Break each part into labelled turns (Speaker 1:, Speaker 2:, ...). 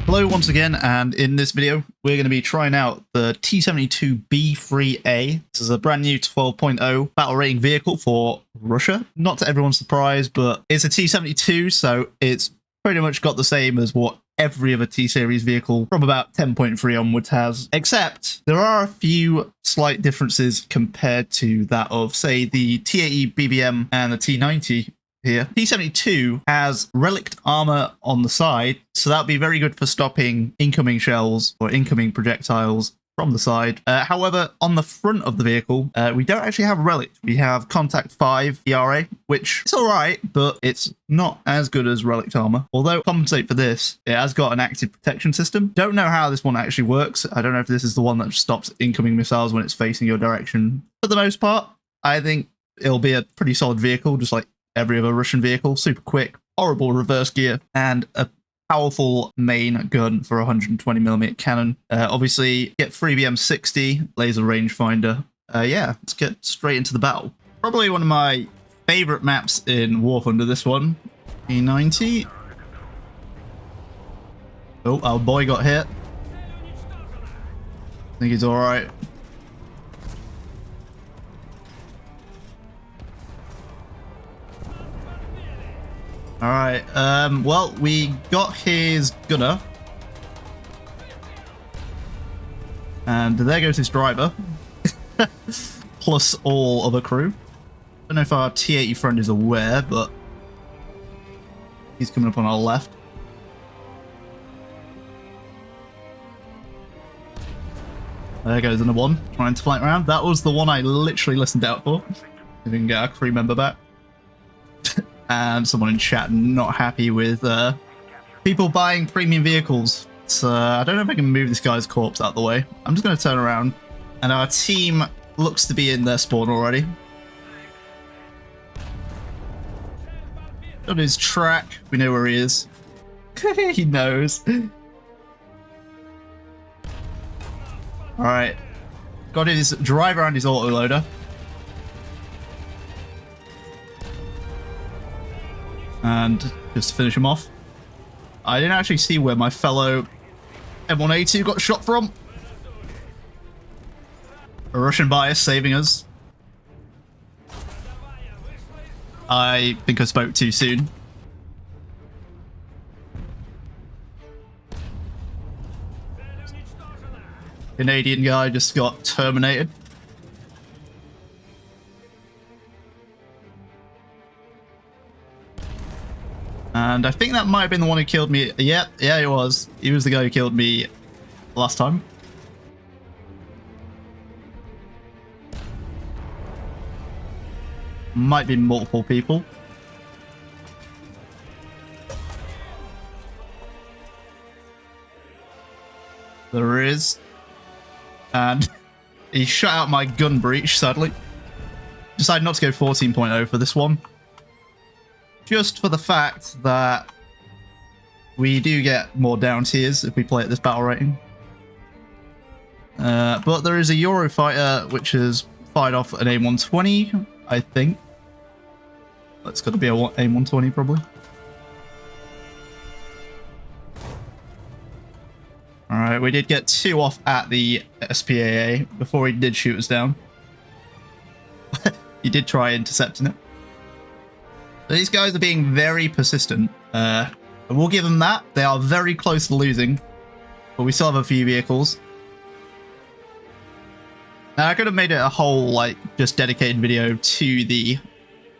Speaker 1: Hello once again, and in this video we're going to be trying out the T-72B3A. This is a brand new 12.0 battle rating vehicle for Russia. Not to everyone's surprise, but it's a T-72, so it's pretty much got the same as what every other T-Series vehicle from about 10.3 onwards has, except there are a few slight differences compared to that of, say, the T-80 BBM and the T-90. Here. T-72 has relic armor on the side, so that'll be very good for stopping incoming shells or incoming projectiles from the side. However, on the front of the vehicle, we don't actually have relic. We have contact 5 ERA, which is alright, but it's not as good as relic armor. Although, to compensate for this, it has got an active protection system. Don't know how this one actually works. I don't know if this is the one that stops incoming missiles when it's facing your direction. For the most part, I think it'll be a pretty solid vehicle, just like every other Russian vehicle. Super quick, horrible reverse gear, and a powerful main gun for a 120mm cannon. Obviously, get 3BM60 laser rangefinder. Yeah, let's get straight into the battle. Probably one of my favorite maps in War Thunder, this one. T-90. Oh, our boy got hit. I think he's alright. Alright, well, we got his gunner. And there goes his driver. Plus all other crew. Don't know if our T-80 friend is aware, but he's coming up on our left. There goes another one, trying to flank around. That was the one I literally listened out for. If we can get our crew member back. And someone in chat not happy with people buying premium vehicles. So I don't know if I can move this guy's corpse out of the way. I'm just going to turn around. And our team looks to be in their spawn already. On his track. We know where he is. He knows. Alright. Got his driver and his autoloader. And just to finish him off. I didn't actually see where my fellow M1A2 got shot from. A Russian bias saving us. I think I spoke too soon. Canadian guy just got terminated. And I think that might have been the one who killed me. Yeah, he was. He was the guy who killed me last time. Might be multiple people. There is. And he shut out my gun breach, sadly. Decided not to go 14.0 for this one. Just for the fact that we do get more down tiers if we play at this battle rating. But there is a Eurofighter which has fired off an AIM-120, I think. That's got to be a AIM-120 probably. Alright, we did get 2 off at the SPAA before he did shoot us down. He did try intercepting it. These guys are being very persistent. We'll give them that. They are very close to losing. But we still have a few vehicles. Now, I could have made it a whole, like, just dedicated video to the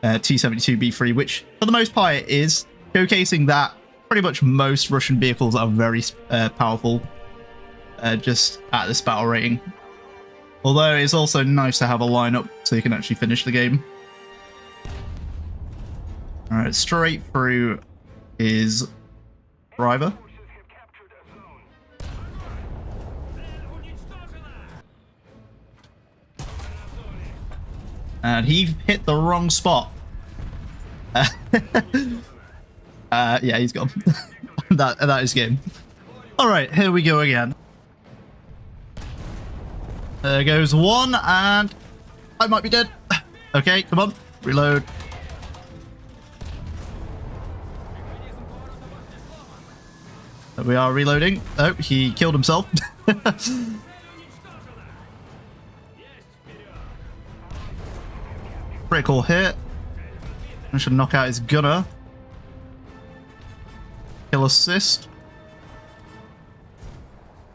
Speaker 1: T-72B3, which, for the most part, it is. Showcasing that pretty much most Russian vehicles are very powerful. Just at this battle rating. Although, it's also nice to have a lineup so you can actually finish the game. Alright, straight through his driver. And he hit the wrong spot. Yeah, he's gone. that is game. Alright, here we go again. There goes one, and I might be dead. Okay, come on, reload. We are reloading. Oh, he killed himself. Critical hit. I should knock out his gunner. Kill assist.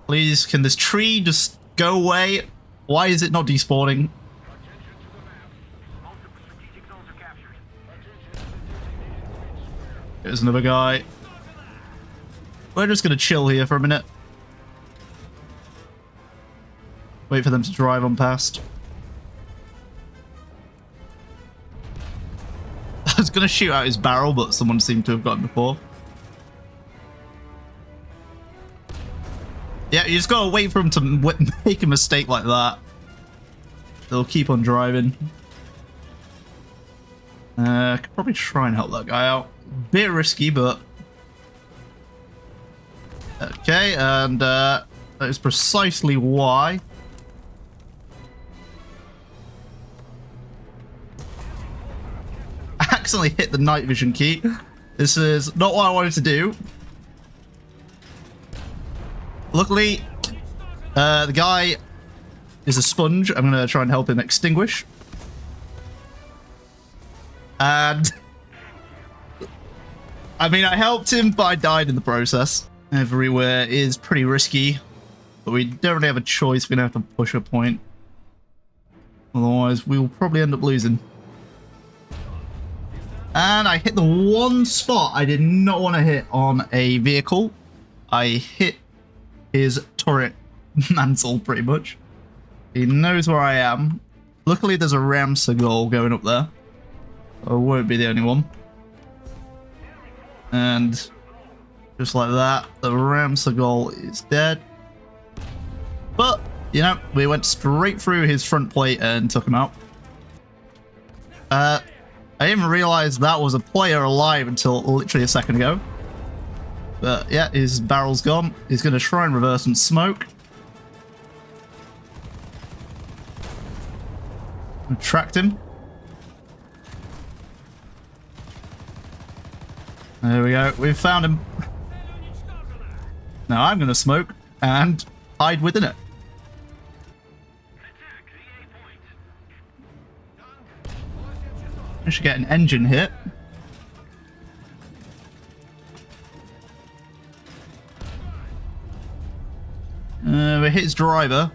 Speaker 1: Please, can this tree just go away? Why is it not despawning? There's another guy. We're just going to chill here for a minute. Wait for them to drive on past. I was going to shoot out his barrel, but someone seemed to have gotten before. Yeah, you just got to wait for him to make a mistake like that. They'll keep on driving. I could probably try and help that guy out. Bit risky, but... Okay, and that is precisely why. I accidentally hit the night vision key. This is not what I wanted to do. Luckily, the guy is a sponge. I'm going to try and help him extinguish. And... I mean, I helped him, but I died in the process. Everywhere is pretty risky, but we don't really have a choice. We're going to have to push a point. Otherwise, we'll probably end up losing. And I hit the one spot I did not want to hit on a vehicle. I hit his turret mantle, pretty much. He knows where I am. Luckily, there's a Ramsar goal going up there. I won't be the only one. And just like that, the Ramsar goal is dead. But, you know, we went straight through his front plate and took him out. I didn't realize that was a player alive until literally a second ago. But yeah, his barrel's gone. He's going to try and reverse and smoke. Tracked him. There we go. We've found him. Now I'm going to smoke and hide within it. I should get an engine hit. We hit his driver.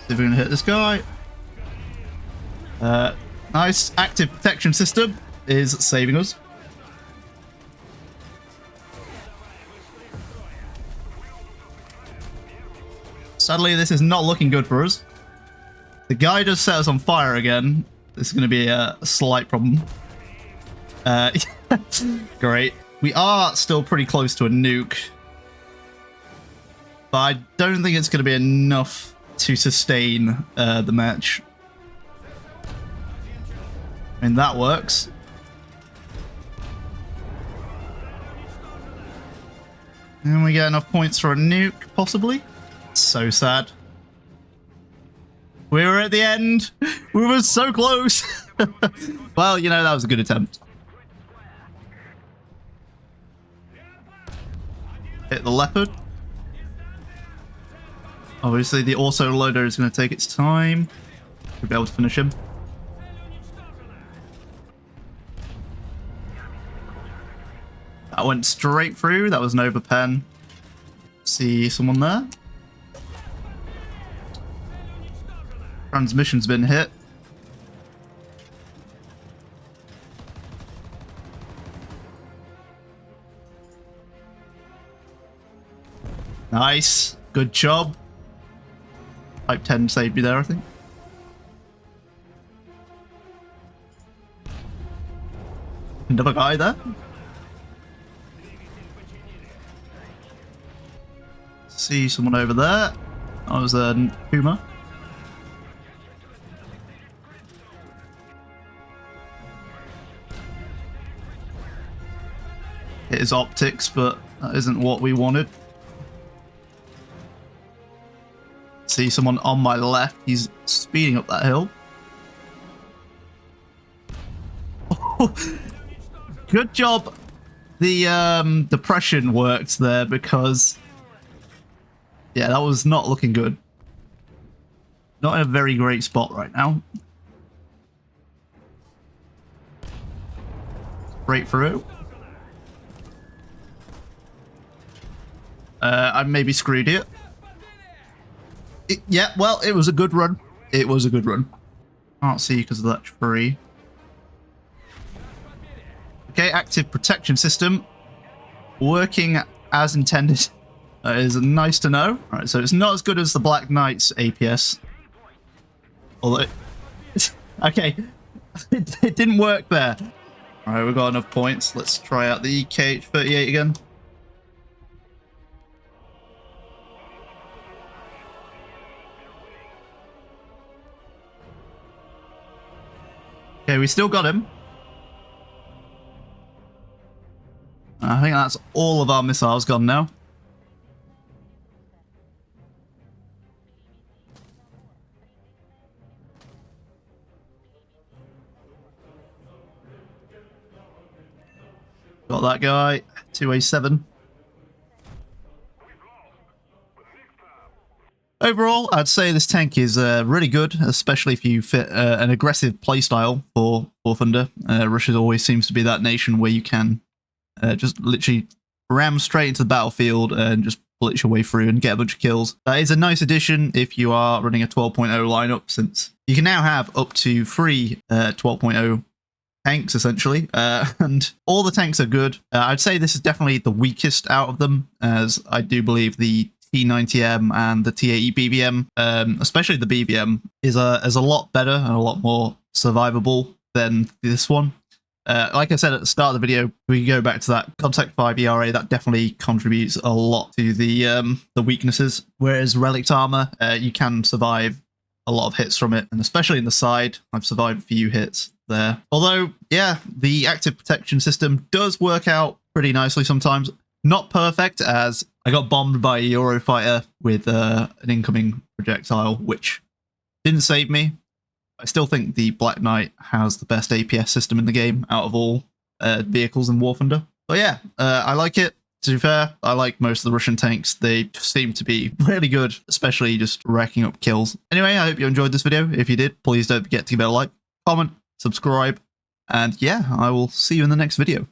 Speaker 1: See if we're going to hit this guy. Nice. Active protection system is saving us. Sadly, this is not looking good for us. The guy just set us on fire again. This is going to be a slight problem. Great. We are still pretty close to a nuke. But I don't think it's going to be enough to sustain the match. I mean, that works. And we get enough points for a nuke, possibly. So sad. We were at the end. We were so close. Well, you know, that was a good attempt. Hit the leopard. Obviously, the auto loader is going to take its time to be able to finish him. That went straight through. That was an overpen. See someone there. Transmission's been hit. Nice. Good job. Type 10 saved you there, I think. Another guy there. See someone over there. That was a Puma. Hit his optics, but that isn't what we wanted. See someone on my left. He's speeding up that hill. Good job. The depression worked there because, yeah, that was not looking good. Not in a very great spot right now. Straight through. I maybe screwed it. Yeah, well, it was a good run. It was a good run. Can't see because of that tree. Okay, active protection system working as intended. That is nice to know. All right, so it's not as good as the Black Knight's APS. Although, okay, it didn't work there. All right, we've got enough points. Let's try out the KH-38 again. Okay, we still got him. I think that's all of our missiles gone now. Got that guy, 2A7. Overall, I'd say this tank is really good, especially if you fit an aggressive playstyle for War Thunder. Russia always seems to be that nation where you can just literally ram straight into the battlefield and just bullet your way through and get a bunch of kills. That is a nice addition if you are running a 12.0 lineup, since you can now have up to 3 12.0 tanks, essentially, and all the tanks are good. I'd say this is definitely the weakest out of them, as I do believe the T-90M and the T-80B3A, especially the BVM, is a lot better and a lot more survivable than this one. Like I said at the start of the video, we go back to that Contact 5 ERA, that definitely contributes a lot to the weaknesses, whereas Relict Armor, you can survive a lot of hits from it, and especially in the side, I've survived a few hits there. Although, yeah, the active protection system does work out pretty nicely sometimes. Not perfect, as I got bombed by a Eurofighter with an incoming projectile, which didn't save me. I still think the Black Knight has the best APS system in the game out of all vehicles in War Thunder. But yeah, I like it. To be fair, I like most of the Russian tanks. They seem to be really good, especially just racking up kills. Anyway, I hope you enjoyed this video. If you did, please don't forget to give it a like, comment, subscribe, and yeah, I will see you in the next video.